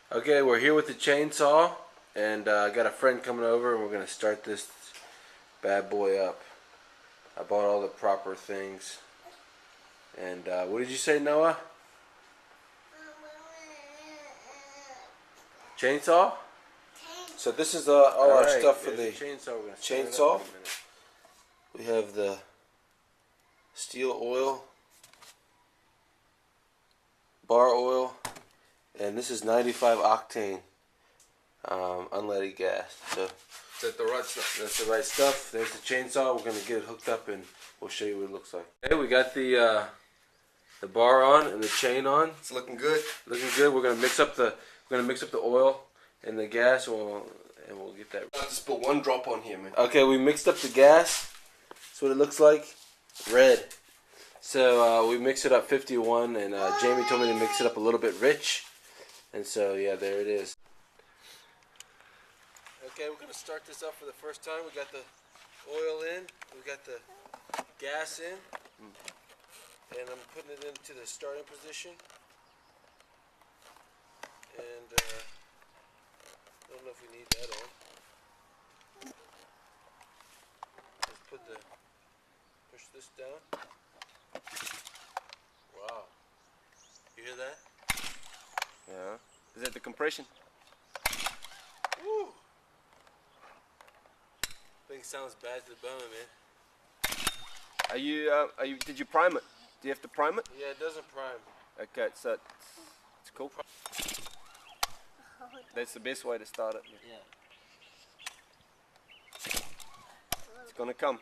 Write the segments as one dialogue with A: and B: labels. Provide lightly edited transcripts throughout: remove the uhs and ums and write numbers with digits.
A: Okay, we're here with the chainsaw, and I got a friend coming over, and we're gonna start this bad boy up. I bought all the proper things. And what did you say, Noah? Chainsaw? So this is all our stuff for the chainsaw. We have the steel oil, bar oil, and this is 95 octane unleaded gas. So
B: Is that the right stuff?
A: that's the right stuff. There's the chainsaw. We're gonna get it hooked up, and we'll show you what it looks like. Okay, we got the bar on and the chain on.
B: It's looking good.
A: Looking good. We're gonna mix up the oil and the gas, and we'll get that.
B: I just put one drop on here, man.
A: Okay, we mixed up the gas. That's what it looks like. Red. So we mixed it up 51, and Jamie told me to mix it up a little bit rich. And so yeah, there it is. Okay, we're gonna start this up for the first time. We got the oil in. We got the gas in. And I'm putting it into the starting position. And I don't know if we need that on. Let's push this down. Wow. You hear that?
B: Yeah. Is that the compression?
A: Woo! Thing sounds bad to the bone, man.
B: Did you prime it? Do you have to prime it?
A: Yeah, it doesn't prime.
B: Okay, so it's cool. That's the best way to start it.
A: Yeah.
B: It's gonna come.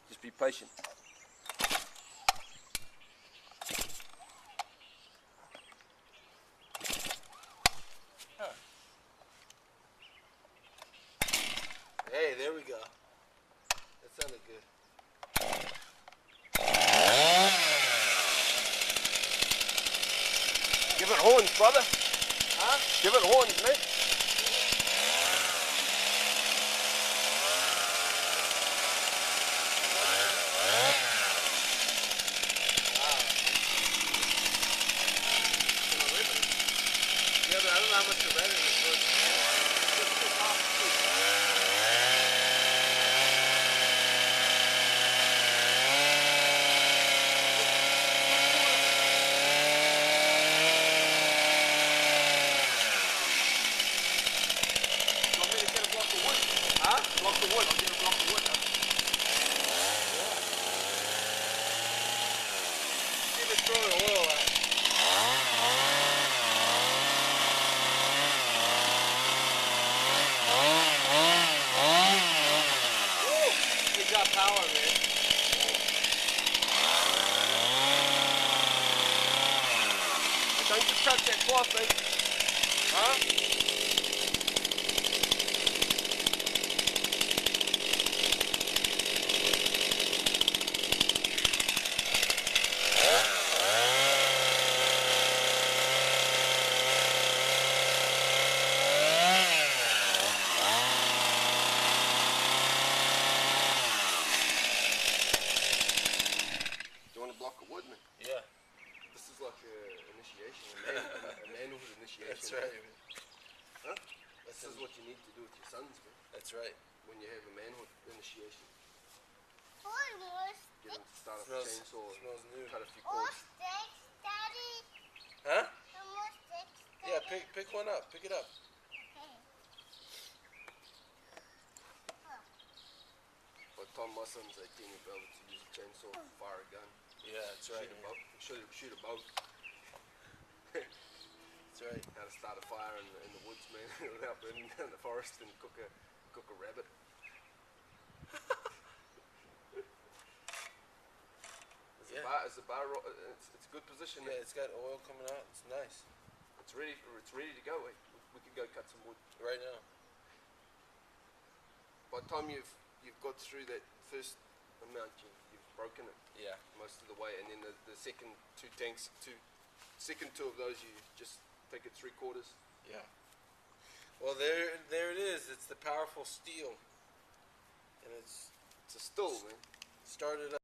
B: Just be patient.
A: Hey, there we go. That sounded good.
B: Give it horns, brother.
A: Huh?
B: Give it horns, man.
A: Yeah, but I don't know how much the red is.
B: Block the wood. I'll get a block of wood.
A: Give it throwing oil out. Woo! You got power, man.
B: Don't just touch that cloth, mate.
A: Huh? Yeah.
B: This is like an initiation, a manhood initiation.
A: That's right.
B: Huh? This is what you need to do with your sons, man.
A: That's right.
B: When you have a manhood initiation.
C: Almost.
B: Get them to start up a
A: Smells-
B: chainsaw
A: smells new.
B: and cut a few cords.
C: Daddy.
A: Huh?
C: Almost six,
A: Yeah,
C: Daddy.
A: pick one up. Pick it up.
C: Okay.
B: By the time my son's 18, he'll be able to use a chainsaw, fire a gun,
A: Yeah, that's right.
B: shoot a bow.
A: That's right.
B: How to start a fire in the woods, man, without burning down the forest, and cook a rabbit. It's a good position.
A: Yeah, it's got oil coming out. It's nice.
B: It's ready to go. We could go cut some wood
A: Right now.
B: by the time you've got through that first amount. You've broken it
A: Yeah.
B: most of the way, and then the second second two of those, you just take it 3/4.
A: Yeah. Well, there it is. It's the powerful steel. And it's
B: It's a still, man.
A: started up.